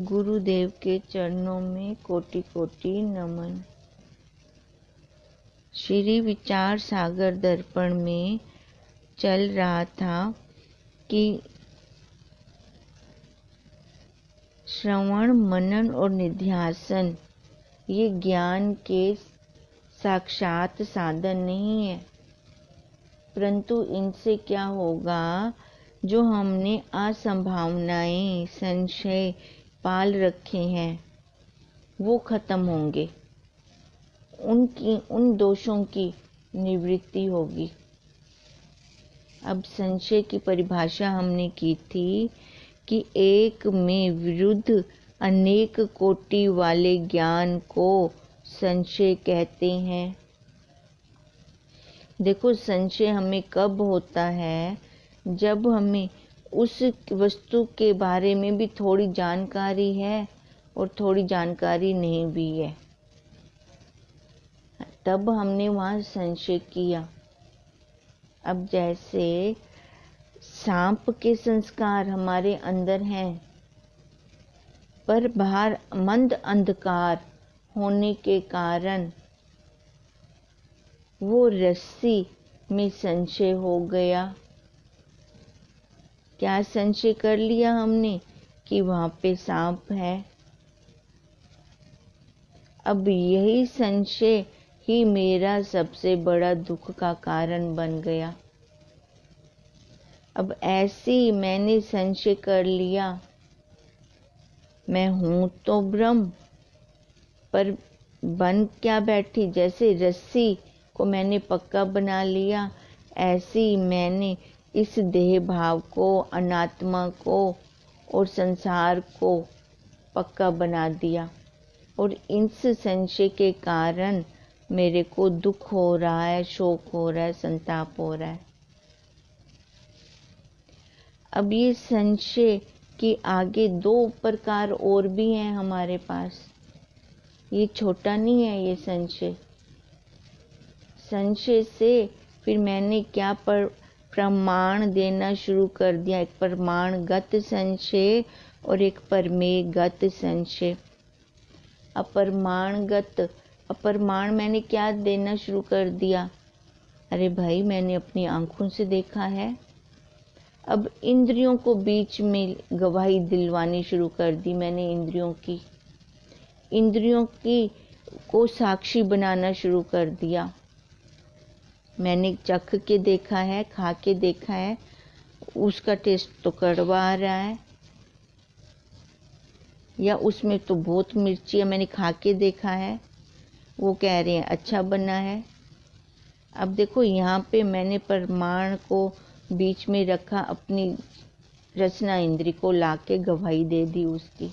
गुरुदेव के चरणों में कोटि कोटि नमन। श्री विचार सागर दर्पण में चल रहा था कि श्रवण, मनन और निध्यासन ये ज्ञान के साक्षात साधन नहीं है, परंतु इनसे क्या होगा, जो हमने असंभावनाएं, संशय पाल रखे हैं वो खत्म होंगे, उन दोषों की निवृत्ति होगी। अब संशय की परिभाषा हमने की थी कि एक में विरुद्ध अनेक कोटि वाले ज्ञान को संशय कहते हैं। देखो, संशय हमें कब होता है, जब हमें उस वस्तु के बारे में भी थोड़ी जानकारी है और थोड़ी जानकारी नहीं भी है, तब हमने वहाँ संशय किया। अब जैसे सांप के संस्कार हमारे अंदर हैं, पर बाहर मंद अंधकार होने के कारण वो रस्सी में संशय हो गया। क्या संशय कर लिया हमने कि वहाँ पे सांप है। अब यही संशय ही मेरा सबसे बड़ा दुख का कारण बन गया। अब ऐसे ही मैंने संशय कर लिया, मैं हूँ तो ब्रह्म, पर बन क्या बैठी। जैसे रस्सी को मैंने पक्का बना लिया, ऐसे ही मैंने इस देह भाव को, अनात्मा को और संसार को पक्का बना दिया, और इस संशय के कारण मेरे को दुख हो रहा है, शोक हो रहा है, संताप हो रहा है। अब ये संशय के आगे दो प्रकार और भी हैं हमारे पास, ये छोटा नहीं है ये संशय। संशय से फिर मैंने क्या प्रमाण देना शुरू कर दिया, एक प्रमाणगत संशय और एक प्रमेयगत संशय। अप्रमाण मैंने क्या देना शुरू कर दिया, अरे भाई मैंने अपनी आंखों से देखा है। अब इंद्रियों को बीच में गवाही दिलवानी शुरू कर दी मैंने, इंद्रियों की को साक्षी बनाना शुरू कर दिया। मैंने चख के देखा है, खा के देखा है, उसका टेस्ट तो कड़वा आ रहा है, या उसमें तो बहुत मिर्ची है। मैंने खा के देखा है, वो कह रहे हैं अच्छा बना है। अब देखो, यहाँ पे मैंने प्रमाण को बीच में रखा, अपनी रचना इंद्री को लाके गवाही दे दी उसकी।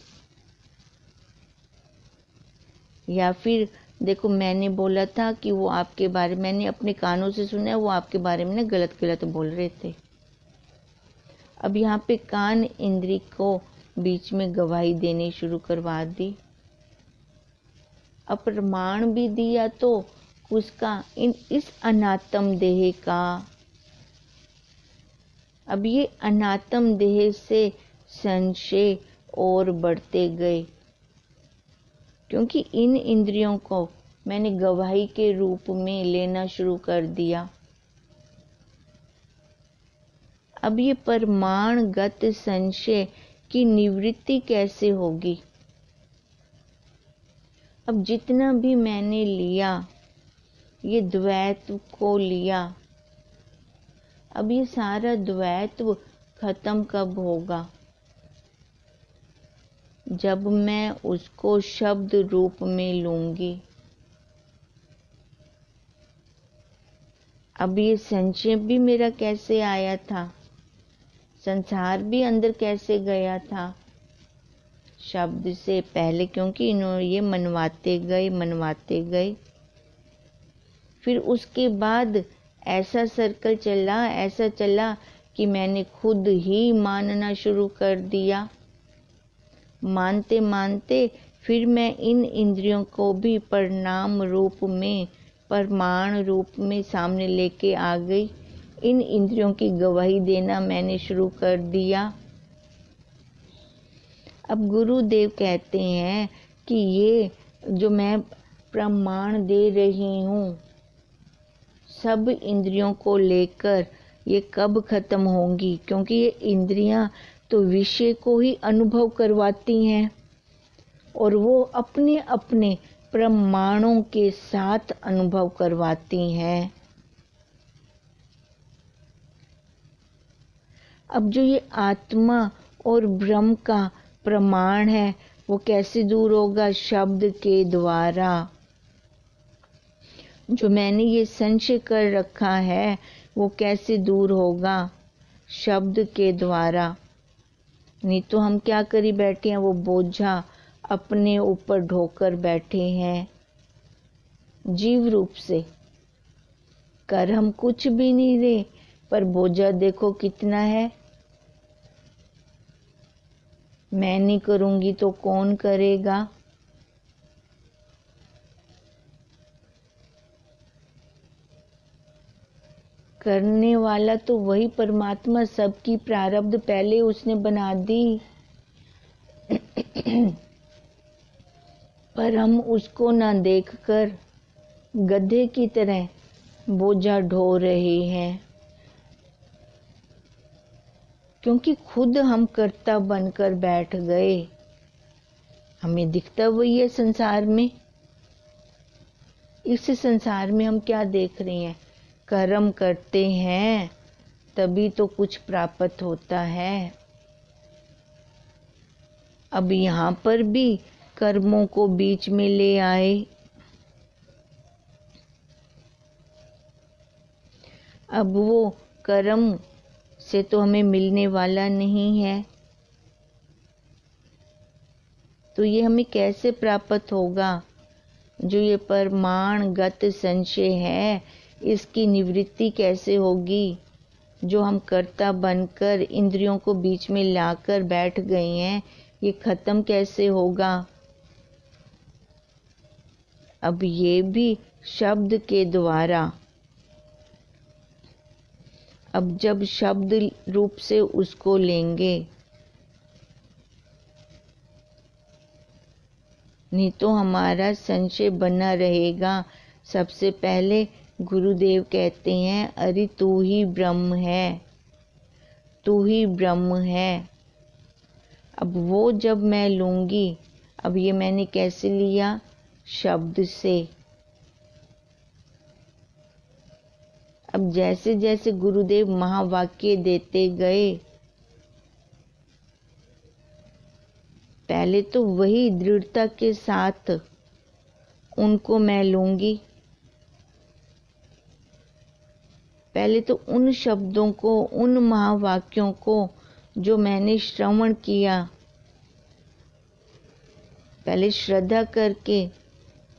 या फिर देखो, मैंने बोला था कि वो आपके बारे में, मैंने अपने कानों से सुना है, वो आपके बारे में ना गलत गलत बोल रहे थे। अब यहाँ पे कान इंद्री को बीच में गवाही देनी शुरू करवा दी। अप्रमाण भी दिया तो उसका इस अनात्म देह का। अब ये अनात्म देह से संशय और बढ़ते गए, क्योंकि इन इंद्रियों को मैंने गवाही के रूप में लेना शुरू कर दिया। अब ये प्रमाणगत संशय की निवृत्ति कैसे होगी। अब जितना भी मैंने लिया, ये द्वैत्व को लिया, अब ये सारा द्वैत्व खत्म कब होगा, जब मैं उसको शब्द रूप में लूंगी। अब ये संशय भी मेरा कैसे आया था, संसार भी अंदर कैसे गया था, शब्द से पहले, क्योंकि इन्होंने ये मनवाते गए। फिर उसके बाद ऐसा सर्कल चला कि मैंने खुद ही मानना शुरू कर दिया। मानते मानते फिर मैं इन इंद्रियों को भी परिणाम रूप में, प्रमाण रूप में सामने लेके आ गई। इन इंद्रियों की गवाही देना मैंने शुरू कर दिया। अब गुरुदेव कहते हैं कि ये जो मैं प्रमाण दे रही हूँ सब इंद्रियों को लेकर, ये कब खत्म होंगी? क्योंकि ये इंद्रियां तो विषय को ही अनुभव करवाती हैं और वो अपने अपने प्रमाणों के साथ अनुभव करवाती हैं। अब जो ये आत्मा और ब्रह्म का प्रमाण है वो कैसे दूर होगा? शब्द के द्वारा। जो मैंने ये संशय कर रखा है वो कैसे दूर होगा? शब्द के द्वारा। नहीं तो हम क्या करी बैठे हैं, वो बोझा अपने ऊपर ढोकर बैठे हैं जीव रूप से। कर हम कुछ भी नहीं रहे, पर बोझा देखो कितना है। मैं नहीं करूंगी तो कौन करेगा? करने वाला तो वही परमात्मा, सबकी प्रारब्ध पहले उसने बना दी पर हम उसको ना देखकर गधे की तरह बोझा ढो रहे हैं, क्योंकि खुद हम कर्ता बनकर बैठ गए। हमें दिखता वही है संसार में। इस संसार में हम क्या देख रहे हैं? कर्म करते हैं तभी तो कुछ प्राप्त होता है। अब यहाँ पर भी कर्मों को बीच में ले आए। अब वो कर्म से तो हमें मिलने वाला नहीं है, तो ये हमें कैसे प्राप्त होगा? जो ये प्रमाणगत संशय है इसकी निवृत्ति कैसे होगी? जो हम कर्ता बनकर इंद्रियों को बीच में लाकर बैठ गए हैं, ये खत्म कैसे होगा? अब ये भी शब्द के द्वारा। अब जब शब्द रूप से उसको लेंगे, नहीं तो हमारा संशय बना रहेगा। सबसे पहले गुरुदेव कहते हैं, अरे तू ही ब्रह्म है, तू ही ब्रह्म है। अब वो जब मैं लूंगी, अब ये मैंने कैसे लिया? शब्द से। अब जैसे जैसे गुरुदेव महावाक्य देते गए, पहले तो वही दृढ़ता के साथ उनको मैं लूंगी। पहले तो उन शब्दों को, उन महावाक्यों को जो मैंने श्रवण किया, पहले श्रद्धा करके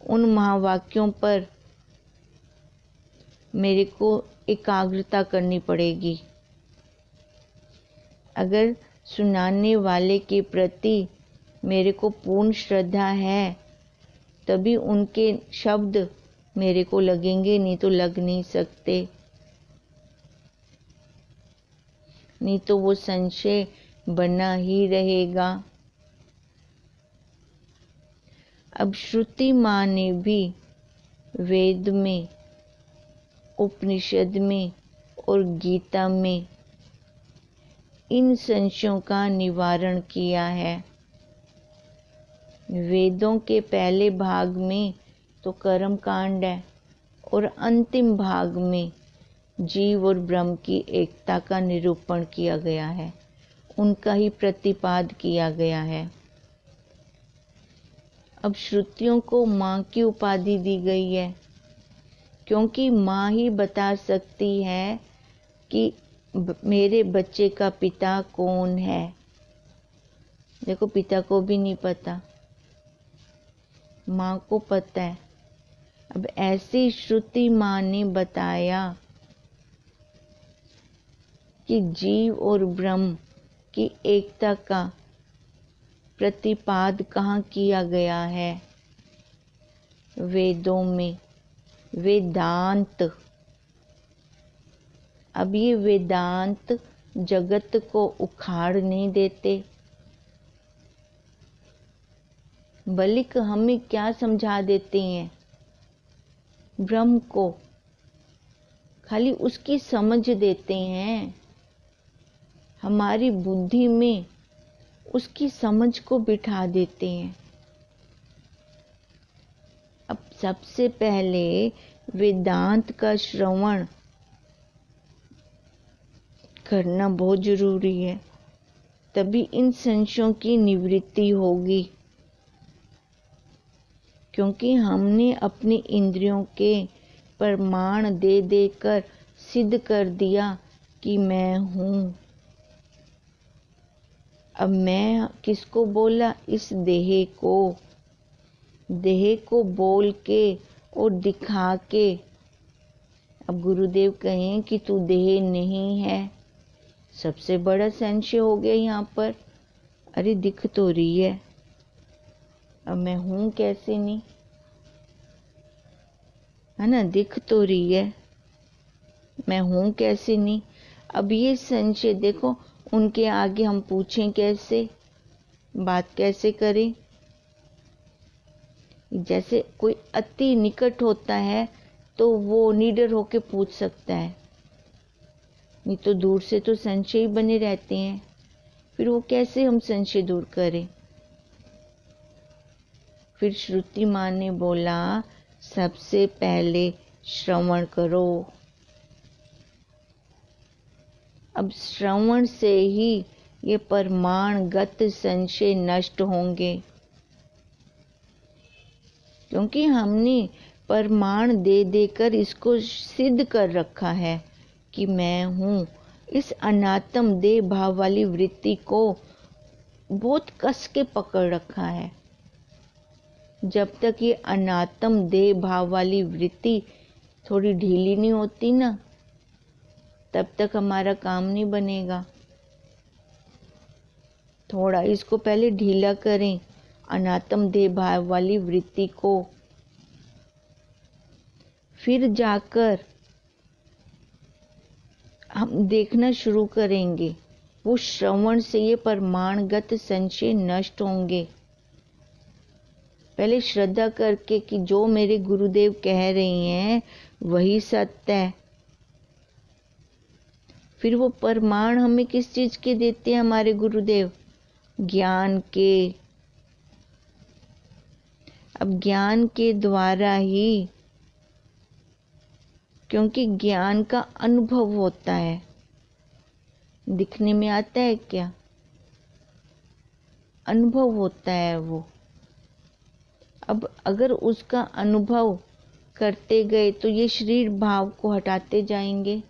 उन महावाक्यों पर मेरे को एकाग्रता करनी पड़ेगी। अगर सुनाने वाले के प्रति मेरे को पूर्ण श्रद्धा है तभी उनके शब्द मेरे को लगेंगे, नहीं तो लग नहीं सकते। नहीं तो वो संशय बना ही रहेगा। अब श्रुति माँ ने भी वेद में, उपनिषद में और गीता में इन संशयों का निवारण किया है। वेदों के पहले भाग में तो कर्म कांड है और अंतिम भाग में जीव और ब्रह्म की एकता का निरूपण किया गया है, उनका ही प्रतिपाद किया गया है। अब श्रुतियों को माँ की उपाधि दी गई है, क्योंकि माँ ही बता सकती है कि मेरे बच्चे का पिता कौन है। देखो, पिता को भी नहीं पता, माँ को पता है। अब ऐसी श्रुति माँ ने बताया कि जीव और ब्रह्म की एकता का प्रतिपाद कहाँ किया गया है? वेदों में, वेदांत। अब ये वेदांत जगत को उखाड़ नहीं देते, बलिक हमें क्या समझा देते हैं? ब्रह्म को खाली उसकी समझ देते हैं, हमारी बुद्धि में उसकी समझ को बिठा देते हैं। अब सबसे पहले वेदांत का श्रवण करना बहुत जरूरी है, तभी इन संशयों की निवृत्ति होगी। क्योंकि हमने अपनी इंद्रियों के प्रमाण दे देकर सिद्ध कर दिया कि मैं हूँ। अब मैं किसको बोला? इस देह को बोल के और दिखा के। अब गुरुदेव कहें कि तू देह नहीं है, सबसे बड़ा संशय हो गया यहाँ पर। अरे दिख तो रही है, अब मैं हूँ कैसे नहीं, है ना? दिख तो रही है, मैं हूँ कैसे नहीं। अब ये संशय देखो, उनके आगे हम पूछें कैसे, बात कैसे करें? जैसे कोई अति निकट होता है तो वो निडर होके पूछ सकता है, नहीं तो दूर से तो संशय बने रहते हैं। फिर वो कैसे हम संशय दूर करें? फिर श्रुति माँ ने बोला, सबसे पहले श्रवण करो। अब श्रवण से ही ये प्रमाणगत संशय नष्ट होंगे, क्योंकि हमने प्रमाण दे देकर इसको सिद्ध कर रखा है कि मैं हूँ। इस अनात्म देह भाव वाली वृत्ति को बहुत कस के पकड़ रखा है। जब तक ये अनात्म देह भाव वाली वृत्ति थोड़ी ढीली नहीं होती ना, तब तक हमारा काम नहीं बनेगा। थोड़ा इसको पहले ढीला करें, अनात्म देह भाव वाली वृत्ति को, फिर जाकर हम देखना शुरू करेंगे। वो श्रवण से ये प्रमाणगत संशय नष्ट होंगे। पहले श्रद्धा करके कि जो मेरे गुरुदेव कह रहे हैं वही सत्य है। फिर वो प्रमाण हमें किस चीज के देते हैं हमारे गुरुदेव? ज्ञान के। अब ज्ञान के द्वारा ही, क्योंकि ज्ञान का अनुभव होता है, दिखने में आता है क्या? अनुभव होता है वो। अब अगर उसका अनुभव करते गए तो ये शरीर भाव को हटाते जाएंगे।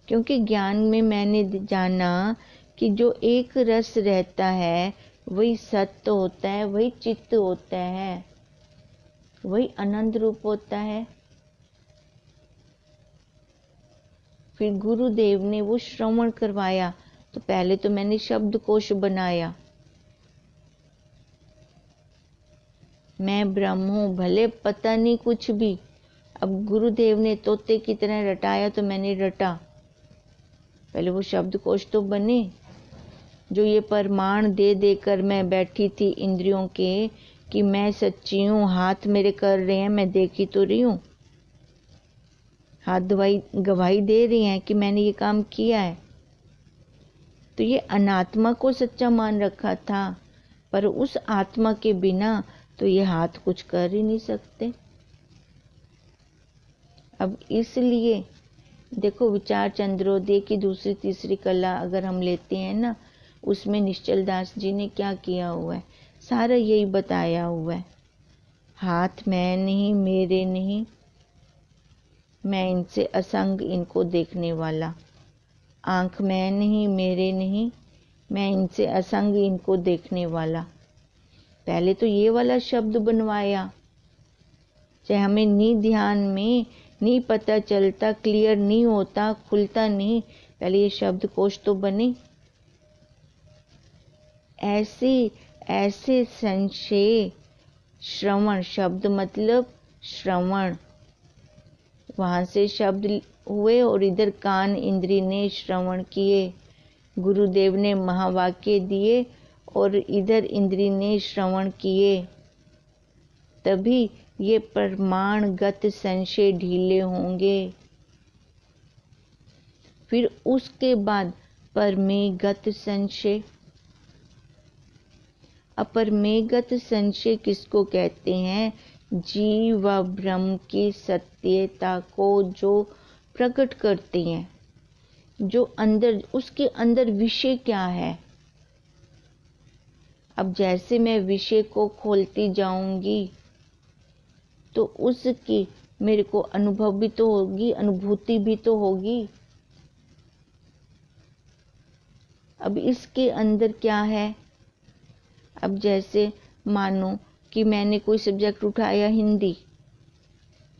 क्योंकि ज्ञान में मैंने जाना कि जो एक रस रहता है वही सत्य होता है, वही चित्त होता है, वही आनंद रूप होता है। फिर गुरुदेव ने वो श्रवण करवाया, तो पहले तो मैंने शब्दकोश बनाया, मैं ब्रह्म हूँ, भले पता नहीं कुछ भी। अब गुरुदेव ने तोते की तरह रटाया तो मैंने रटा। पहले वो शब्दकोश तो बने। जो ये प्रमाण दे देकर मैं बैठी थी इंद्रियों के कि मैं सच्ची हूँ, हाथ मेरे कर रहे हैं, मैं देखी तो रही हूँ, हाथ गवाही दे रही हैं कि मैंने ये काम किया है। तो ये अनात्मा को सच्चा मान रखा था, पर उस आत्मा के बिना तो ये हाथ कुछ कर ही नहीं सकते। अब इसलिए देखो, विचार चंद्रोदय की दूसरी तीसरी कला अगर हम लेते हैं ना, उसमें निश्चल दास जी ने क्या किया हुआ है, सारा यही बताया हुआ है। हाथ मैं नहीं, मेरे नहीं, मैं इनसे असंग, इनको देखने वाला। आंख मैं नहीं, मेरे नहीं, मैं इनसे असंग, इनको देखने वाला। पहले तो ये वाला शब्द बनवाया, चाहे हमें नी ध्यान में नहीं पता चलता, क्लियर नहीं होता, खुलता नहीं, पहले ये शब्द कोश तो बने। ऐसे संशय श्रवण, शब्द मतलब श्रवण, वहां से शब्द हुए और इधर कान इंद्री ने श्रवण किए, गुरुदेव ने महावाक्य दिए और इधर इंद्री ने श्रवण किए, तभी ये प्रमाणगत संशय ढीले होंगे। फिर उसके बाद परमेगत संशय। अपरमेगत संशय किसको कहते हैं? जीव व ब्रह्म की सत्यता को जो प्रकट करते हैं, जो अंदर, उसके अंदर विषय क्या है। अब जैसे मैं विषय को खोलती जाऊंगी तो उसकी मेरे को अनुभव भी तो होगी, अनुभूति भी तो होगी। अब इसके अंदर क्या है? अब जैसे मानो कि मैंने कोई सब्जेक्ट उठाया हिंदी।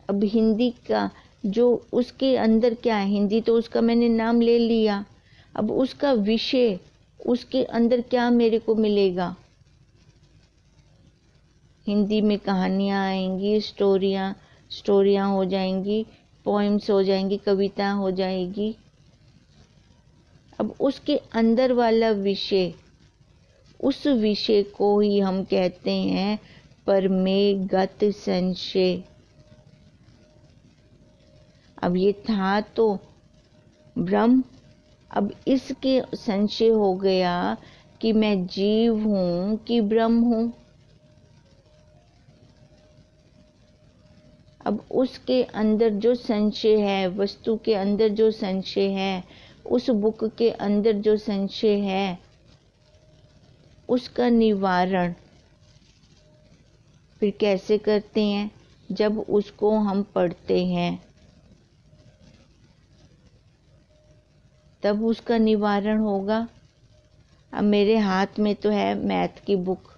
अब हिंदी का जो उसके अंदर क्या है, हिंदी तो उसका मैंने नाम ले लिया। अब उसका विषय, उसके अंदर क्या मेरे को मिलेगा? हिंदी में कहानियाँ आएंगी, स्टोरियाँ हो जाएंगी, पोइम्स हो जाएंगी, कविता हो जाएगी। अब उसके अंदर वाला विषय, उस विषय को ही हम कहते हैं परमेगत संशय। अब ये था तो ब्रह्म, अब इसके संशय हो गया कि मैं जीव हूं कि ब्रह्म हूं। अब उसके अंदर जो संशय है, वस्तु के अंदर जो संशय है, उस बुक के अंदर जो संशय है, उसका निवारण फिर कैसे करते हैं? जब उसको हम पढ़ते हैं तब उसका निवारण होगा। अब मेरे हाथ में तो है मैथ की बुक,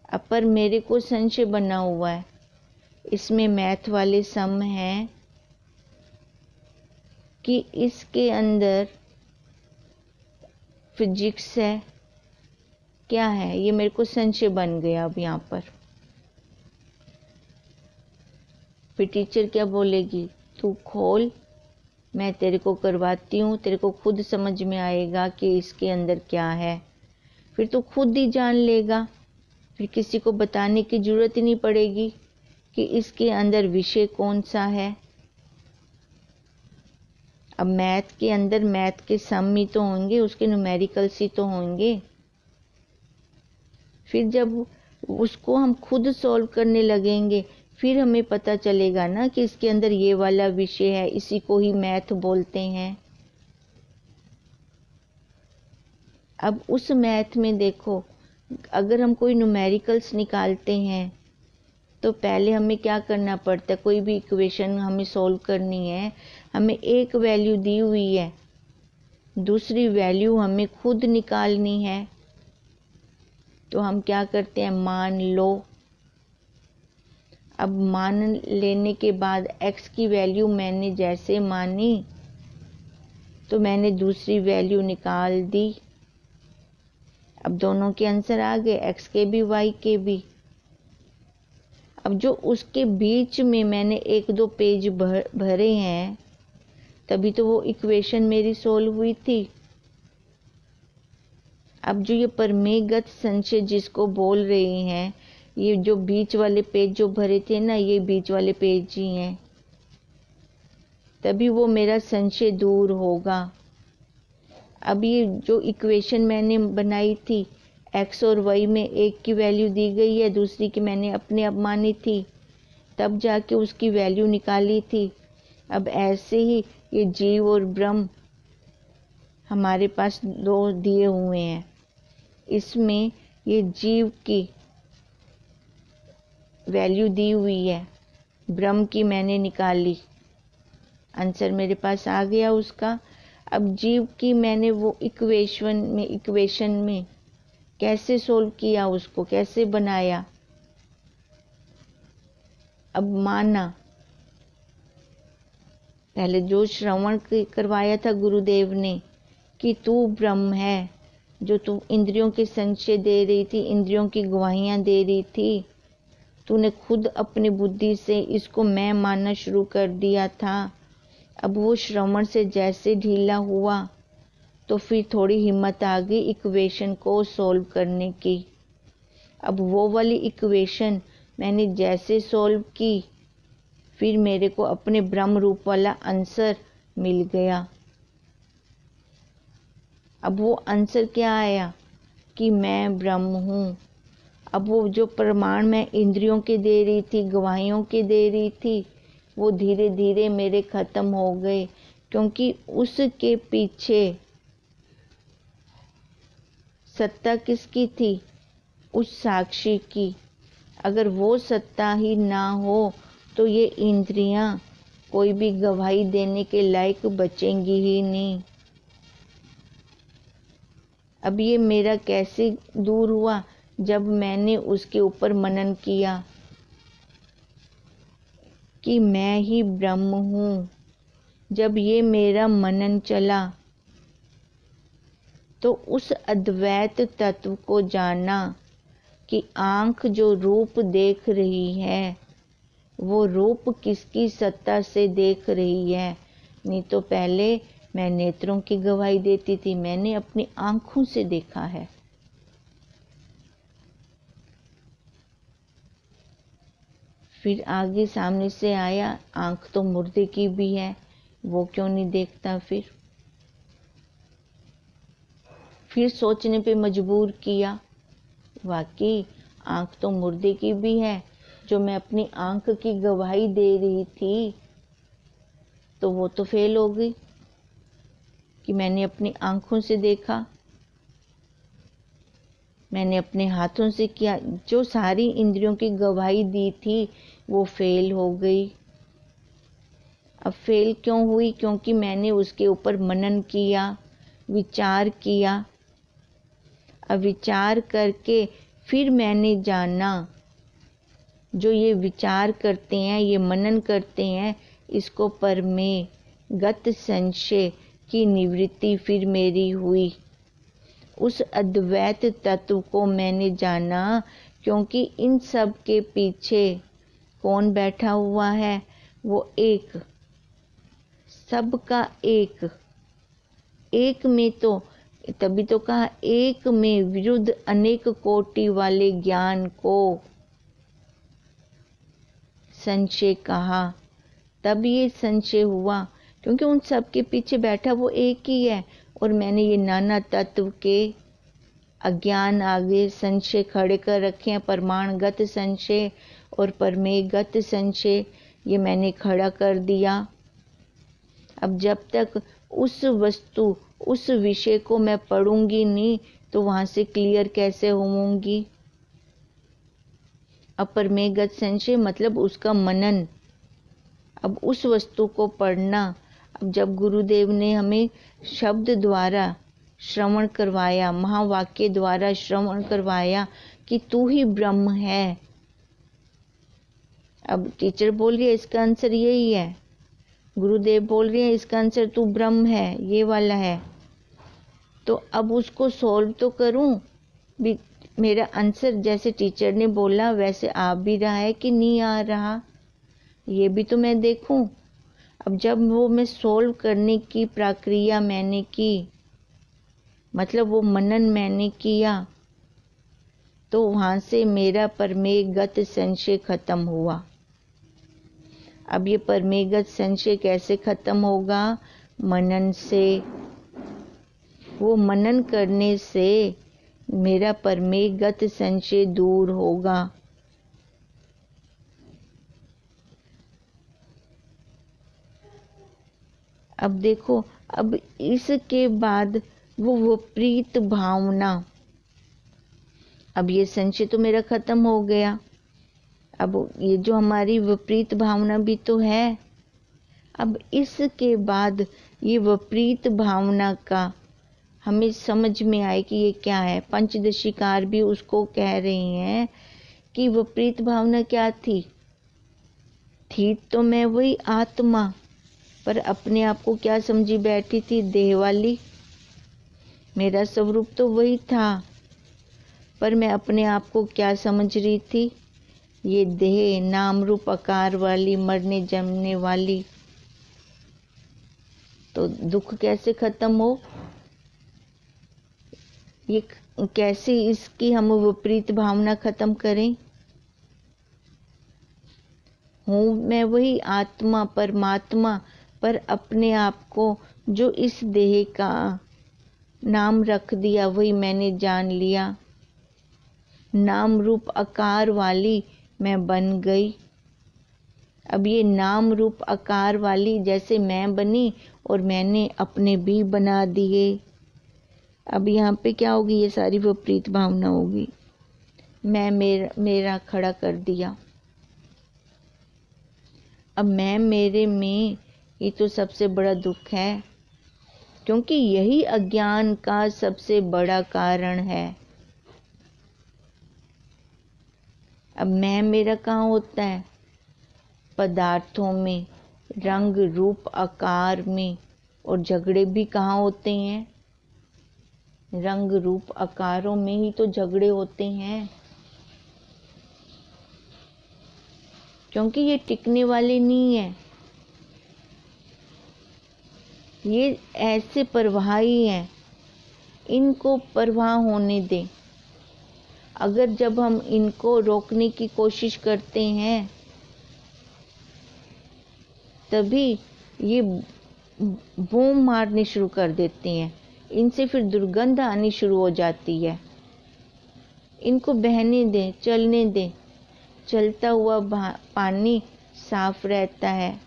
अब पर मेरे को संशय बना हुआ है, इसमें मैथ वाले सम हैं कि इसके अंदर फिजिक्स है, क्या है, ये मेरे को संशय बन गया। अब यहाँ पर फिर टीचर क्या बोलेगी? तू खोल, मैं तेरे को करवाती हूँ, तेरे को खुद समझ में आएगा कि इसके अंदर क्या है। फिर तो खुद ही जान लेगा, फिर किसी को बताने की जरूरत ही नहीं पड़ेगी कि इसके अंदर विषय कौन सा है। अब मैथ के अंदर मैथ के सम ही तो होंगे, उसके न्यूमेरिकल्स ही तो होंगे। फिर जब उसको हम खुद सॉल्व करने लगेंगे, फिर हमें पता चलेगा ना कि इसके अंदर ये वाला विषय है, इसी को ही मैथ बोलते हैं। अब उस मैथ में देखो, अगर हम कोई न्यूमेरिकल्स निकालते हैं तो पहले हमें क्या करना पड़ता है? कोई भी इक्वेशन हमें सॉल्व करनी है, हमें एक वैल्यू दी हुई है, दूसरी वैल्यू हमें खुद निकालनी है। तो हम क्या करते हैं? मान लो। अब मान लेने के बाद x की वैल्यू मैंने जैसे मानी तो मैंने दूसरी वैल्यू निकाल दी। अब दोनों के आंसर आ गए, x के भी y के भी। अब जो उसके बीच में मैंने एक दो पेज भरे हैं, तभी तो वो इक्वेशन मेरी सोल्व हुई थी। अब जो ये परमेगत संशय जिसको बोल रहे हैं, ये जो बीच वाले पेज जो भरे थे ना, ये बीच वाले पेज ही हैं, तभी वो मेरा संशय दूर होगा। अब ये जो इक्वेशन मैंने बनाई थी, x और y में एक की वैल्यू दी गई है, दूसरी की मैंने अपने आप मानी थी, तब जाके उसकी वैल्यू निकाली थी। अब ऐसे ही ये जीव और ब्रह्म हमारे पास दो दिए हुए हैं, इसमें ये जीव की वैल्यू दी हुई है, ब्रह्म की मैंने निकाली, आंसर मेरे पास आ गया उसका। अब जीव की मैंने वो इक्वेशन में कैसे सोल्व किया, उसको कैसे बनाया? अब माना, पहले जो श्रवण करवाया था गुरुदेव ने कि तू ब्रह्म है, जो तू इंद्रियों के संशय दे रही थी, इंद्रियों की गवाहियां दे रही थी, तूने खुद अपनी बुद्धि से इसको मैं मानना शुरू कर दिया था। अब वो श्रवण से जैसे ढीला हुआ तो फिर थोड़ी हिम्मत आ गई इक्वेशन को सॉल्व करने की। अब वो वाली इक्वेशन मैंने जैसे सॉल्व की, फिर मेरे को अपने ब्रह्म रूप वाला आंसर मिल गया। अब वो आंसर क्या आया कि मैं ब्रह्म हूँ। अब वो जो प्रमाण मैं इंद्रियों के दे रही थी, गवाहियों के दे रही थी, वो धीरे धीरे मेरे खत्म हो गए, क्योंकि उसके पीछे सत्ता किसकी थी? उस साक्षी की। अगर वो सत्ता ही ना हो तो ये इंद्रियां कोई भी गवाही देने के लायक बचेंगी ही नहीं। अब ये मेरा कैसे दूर हुआ? जब मैंने उसके ऊपर मनन किया कि मैं ही ब्रह्म हूँ। जब ये मेरा मनन चला तो उस अद्वैत तत्व को जाना कि आँख जो रूप देख रही है वो रूप किसकी सत्ता से देख रही है। नहीं तो पहले मैं नेत्रों की गवाही देती थी, मैंने अपनी आँखों से देखा है। फिर आगे सामने से आया, आँख तो मुर्दे की भी है, वो क्यों नहीं देखता? फिर सोचने पे मजबूर किया, वाकई आँख तो मुर्दे की भी है। जो मैं अपनी आँख की गवाही दे रही थी तो वो तो फेल हो गई कि मैंने अपनी आँखों से देखा, मैंने अपने हाथों से किया। जो सारी इंद्रियों की गवाही दी थी वो फेल हो गई। अब फेल क्यों हुई? क्योंकि मैंने उसके ऊपर मनन किया, विचार किया। अब विचार करके फिर मैंने जाना, जो ये विचार करते हैं, ये मनन करते हैं, इसको परमेय गत संशय की निवृत्ति फिर मेरी हुई। उस अद्वैत तत्व को मैंने जाना, क्योंकि इन सब के पीछे कौन बैठा हुआ है? वो एक, सबका एक। एक में तो तभी तो कहा, एक में विरुद्ध अनेक कोटि वाले ज्ञान को संशय कहा। तब ये संशय हुआ क्योंकि उन सब के पीछे बैठा वो एक ही है, और मैंने ये नाना तत्व के अज्ञान आगे संशय खड़े कर रखे हैं। प्रमाणगत संशय और परमेयगत संशय ये मैंने खड़ा कर दिया। अब जब तक उस वस्तु, उस विषय को मैं पढ़ूंगी नहीं तो वहां से क्लियर कैसे होऊंगी? अपरमेयगत संशय मतलब उसका मनन। अब उस वस्तु को पढ़ना। अब जब गुरुदेव ने हमें शब्द द्वारा श्रवण करवाया, महावाक्य द्वारा श्रवण करवाया कि तू ही ब्रह्म है। अब टीचर बोल रही है इसका आंसर यही है, गुरुदेव बोल रहे हैं इसका आंसर तू ब्रह्म है, ये वाला है। तो अब उसको सॉल्व तो करूं भी। मेरा आंसर जैसे टीचर ने बोला वैसे आ भी रहा है कि नहीं आ रहा, ये भी तो मैं देखूं। अब जब वो मैं सॉल्व करने की प्रक्रिया मैंने की, मतलब वो मनन मैंने किया, तो वहां से मेरा परमेयगत संशय खत्म हुआ। अब ये परमेयगत संशय कैसे खत्म होगा? मनन से। वो मनन करने से मेरा परमेयगत संशय दूर होगा। अब देखो, अब इसके बाद वो विपरीत भावना, अब ये संशय तो मेरा खत्म हो गया। अब ये जो हमारी विपरीत भावना भी तो है। अब इसके बाद ये विपरीत भावना का हमें समझ में आए कि ये क्या है। पंचदशीकार भी उसको कह रही हैं कि विपरीत भावना क्या थी तो मैं वही आत्मा, पर अपने आप को क्या समझी बैठी थी? देह वाली। मेरा स्वरूप तो वही था, पर मैं अपने आप को क्या समझ रही थी? ये देह, नाम रूप आकार वाली, मरने जमने वाली। तो दुख कैसे खत्म हो? ये कैसे इसकी हम विपरीत भावना खत्म करें? हूँ मैं वही आत्मा परमात्मा, पर अपने आप को जो इस देह का नाम रख दिया वही मैंने जान लिया। नाम रूप आकार वाली मैं बन गई। अब ये नाम रूप आकार वाली जैसे मैं बनी और मैंने अपने भी बना दिए। अब यहाँ पे क्या होगी? ये सारी विपरीत भावना होगी। मैं मेरा खड़ा कर दिया। अब मैं मेरे में ये तो सबसे बड़ा दुख है, क्योंकि यही अज्ञान का सबसे बड़ा कारण है। अब मैं मेरा कहाँ होता है? पदार्थों में, रंग रूप आकार में। और झगड़े भी कहाँ होते हैं? रंग रूप आकारों में ही तो झगड़े होते हैं, क्योंकि ये टिकने वाले नहीं है। ये ऐसे प्रवाही हैं, इनको प्रवाह होने दें। अगर जब हम इनको रोकने की कोशिश करते हैं तभी ये बूम मारने शुरू कर देते हैं। इनसे फिर दुर्गंध आनी शुरू हो जाती है। इनको बहने दें, चलने दें। चलता हुआ पानी साफ रहता है।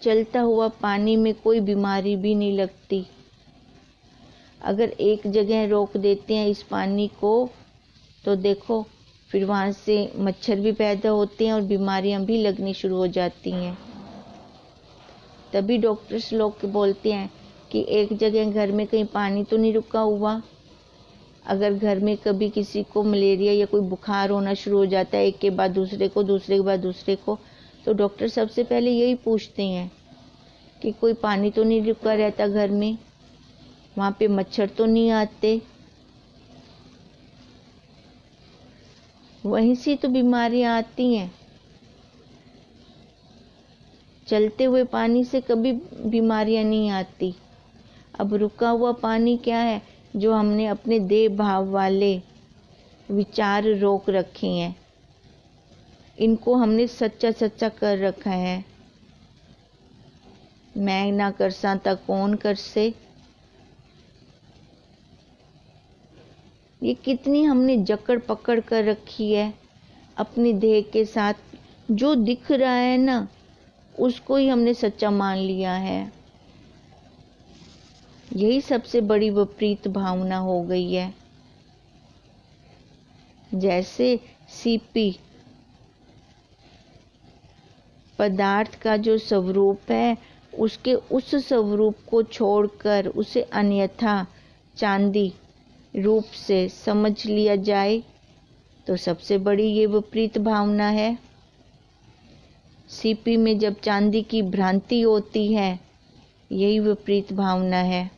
चलता हुआ पानी में कोई बीमारी भी नहीं लगती। अगर एक जगह रोक देते हैं इस पानी को तो देखो फिर वहाँ से मच्छर भी पैदा होते हैं और बीमारियाँ भी लगनी शुरू हो जाती हैं। तभी डॉक्टर्स लोग बोलते हैं कि एक जगह घर में कहीं पानी तो नहीं रुका हुआ। अगर घर में कभी किसी को मलेरिया या कोई बुखार होना शुरू हो जाता है, एक के बाद दूसरे को, दूसरे के बाद दूसरे को, तो डॉक्टर सबसे पहले यही पूछते हैं कि कोई पानी तो नहीं रुका रहता घर में, वहाँ पे मच्छर तो नहीं आते। वहीं से तो बीमारियां आती हैं। चलते हुए पानी से कभी बीमारियां नहीं आती। अब रुका हुआ पानी क्या है? जो हमने अपने देह भाव वाले विचार रोक रखे हैं, इनको हमने सच्चा सच्चा कर रखा है। मैं ना करसा ता कौन कर से। ये कितनी हमने जकड़ पकड़ कर रखी है अपने देह के साथ। जो दिख रहा है ना उसको ही हमने सच्चा मान लिया है। यही सबसे बड़ी विपरीत भावना हो गई है। जैसे सीपी पदार्थ का जो स्वरूप है उसके उस स्वरूप को छोड़कर उसे अन्यथा चांदी रूप से समझ लिया जाए तो सबसे बड़ी ये विपरीत भावना है। सीपी में जब चांदी की भ्रांति होती है यही विपरीत भावना है।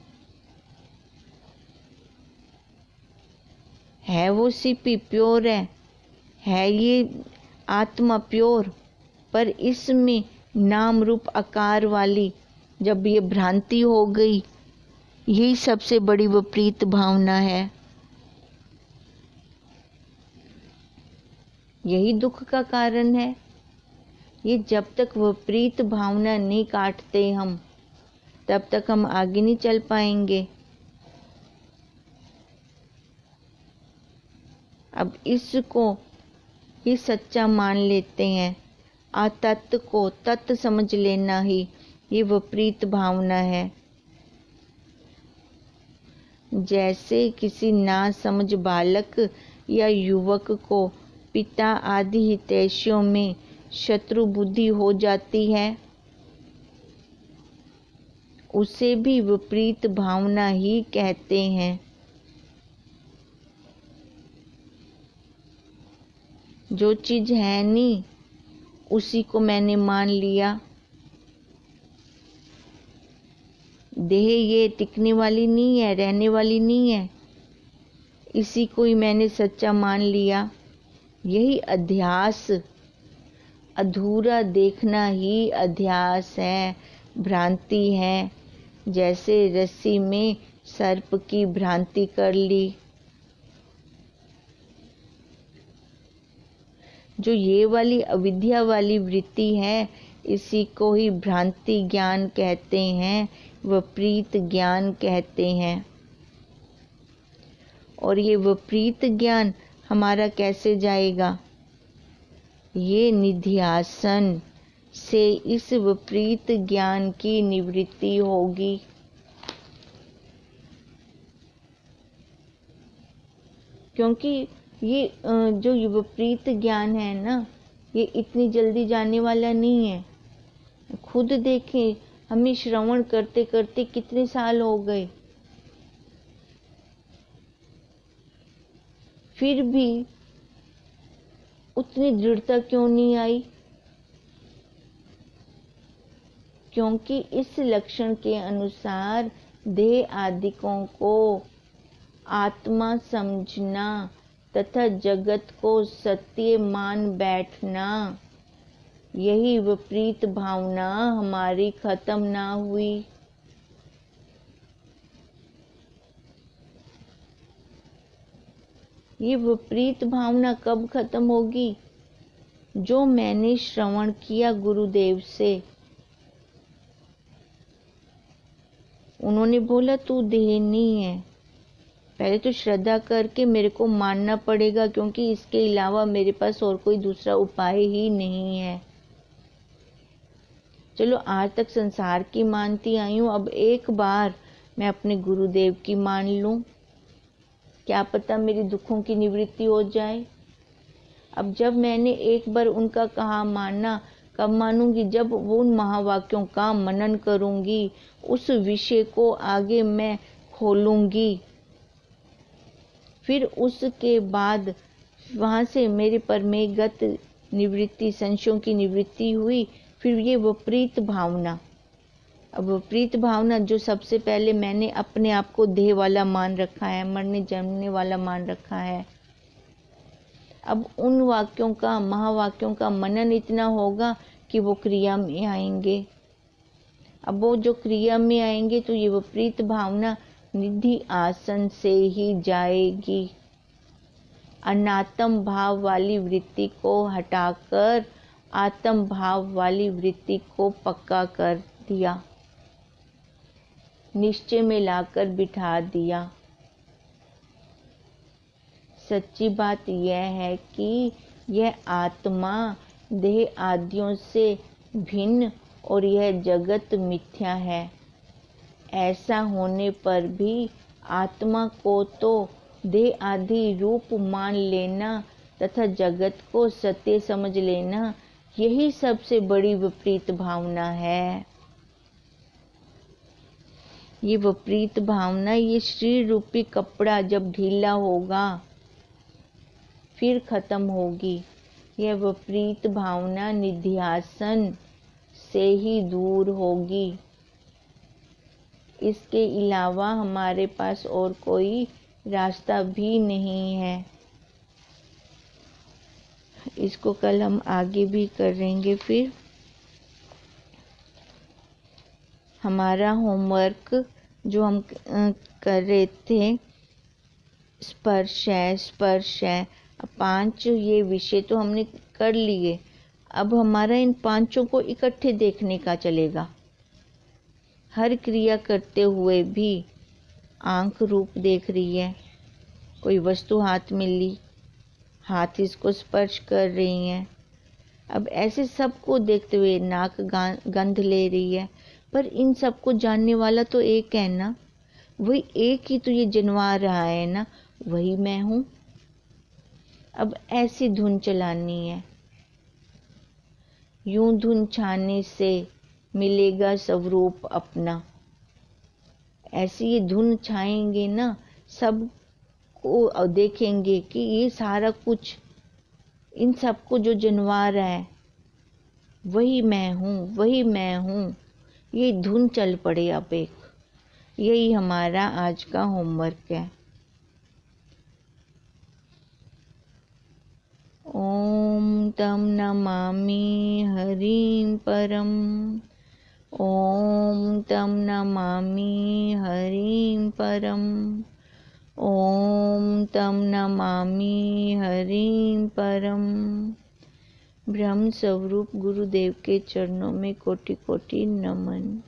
वो सीपी प्योर है ये आत्मा प्योर, पर इसमें नाम रूप आकार वाली जब ये भ्रांति हो गई, यही सबसे बड़ी विपरीत भावना है। यही दुख का कारण है। ये जब तक विपरीत भावना नहीं काटते हम, तब तक हम आगे नहीं चल पाएंगे। अब इसको ही सच्चा मान लेते हैं। अतत्व को तत्व समझ लेना ही ये विपरीत भावना है। जैसे किसी नासमझ बालक या युवक को पिता आदि हितैषियों में शत्रु बुद्धि हो जाती है, उसे भी विपरीत भावना ही कहते हैं। जो चीज है नहीं उसी को मैंने मान लिया। देह ये टिकने वाली नहीं है, रहने वाली नहीं है, इसी को ही मैंने सच्चा मान लिया। यही अध्यास, अधूरा देखना ही अध्यास है, भ्रांति है। जैसे रस्सी में सर्प की भ्रांति कर ली। जो ये वाली अविद्या वाली वृत्ति है, इसी को ही भ्रांति ज्ञान कहते हैं, विपरीत ज्ञान कहते हैं। और ये विपरीत ज्ञान हमारा कैसे जाएगा? ये निध्यासन से इस विपरीत ज्ञान की निवृत्ति होगी। क्योंकि ये जो विपरीत ज्ञान है ना, ये इतनी जल्दी जाने वाला नहीं है। खुद देखें, हमें श्रवण करते करते कितने साल हो गए, फिर भी उतनी दृढ़ता क्यों नहीं आई? क्योंकि इस लक्षण के अनुसार देह आदिकों को आत्मा समझना तथा जगत को सत्य मान बैठना, यही विपरीत भावना हमारी खत्म ना हुई। ये विपरीत भावना कब खत्म होगी? जो मैंने श्रवण किया गुरुदेव से, उन्होंने बोला तू देह नहीं है। पहले तो श्रद्धा करके मेरे को मानना पड़ेगा, क्योंकि इसके अलावा मेरे पास और कोई दूसरा उपाय ही नहीं है। चलो आज तक संसार की मानती आई हूँ, अब एक बार मैं अपने गुरुदेव की मान लूं, क्या पता मेरी दुखों की निवृत्ति हो जाए। अब जब मैंने एक बार उनका कहा मानना, कब मानूंगी? जब वो उन महावाक्यों का मनन करूंगी, उस विषय को आगे मैं खोलूंगी, फिर उसके बाद वहां से मेरे परमेगत निवृत्ति, संशयों की निवृत्ति हुई। फिर ये विपरीत भावना, अब विपरीत भावना जो सबसे पहले मैंने अपने आप को देह वाला मान रखा है, मरने जन्मने वाला मान रखा है, अब उन वाक्यों का, महावाक्यों का मनन इतना होगा कि वो क्रिया में आएंगे। अब वो जो क्रिया में आएंगे तो ये विपरीत भावना निधि आसन से ही जाएगी। अनात्म भाव वाली वृत्ति को हटाकर आत्म भाव वाली वृत्ति को पक्का कर दिया, निश्चय में लाकर बिठा दिया। सच्ची बात यह है कि यह आत्मा देह आदियों से भिन्न और यह जगत मिथ्या है। ऐसा होने पर भी आत्मा को तो देह आदि रूप मान लेना तथा जगत को सत्य समझ लेना, यही सबसे बड़ी विपरीत भावना है। ये विपरीत भावना, ये शरीर रूपी कपड़ा जब ढीला होगा फिर खत्म होगी। यह विपरीत भावना निध्यासन से ही दूर होगी। इसके अलावा हमारे पास और कोई रास्ता भी नहीं है। इसको कल हम आगे भी करेंगे। फिर हमारा होमवर्क जो हम कर रहे थे, स्पर्श है 5, ये विषय तो हमने कर लिए। अब हमारा इन 5 को इकट्ठे देखने का चलेगा। हर क्रिया करते हुए भी आंख रूप देख रही है, कोई वस्तु हाथ में ली, हाथ इसको स्पर्श कर रही है। अब ऐसे सबको देखते हुए नाक गंध ले रही है, पर इन सबको जानने वाला तो एक है ना, वही एक ही तो ये जनवा रहा है ना, वही मैं हूँ। अब ऐसी धुन चलानी है, यूं धुन छाने से मिलेगा स्वरूप अपना। ऐसी ये धुन छाएंगे ना, सब को देखेंगे कि ये सारा कुछ, इन सबको जो जनवा रहा है वही मैं हूँ, वही मैं हूँ। ये धुन चल पड़े अब एक, यही हमारा आज का होमवर्क है। ओम तम नमामि हरिं परम, ओम तं नमामि हरिं परम। ओम तं नमामि हरिं परम। ब्रह्म स्वरूप गुरुदेव के चरणों में कोटि कोटि नमन।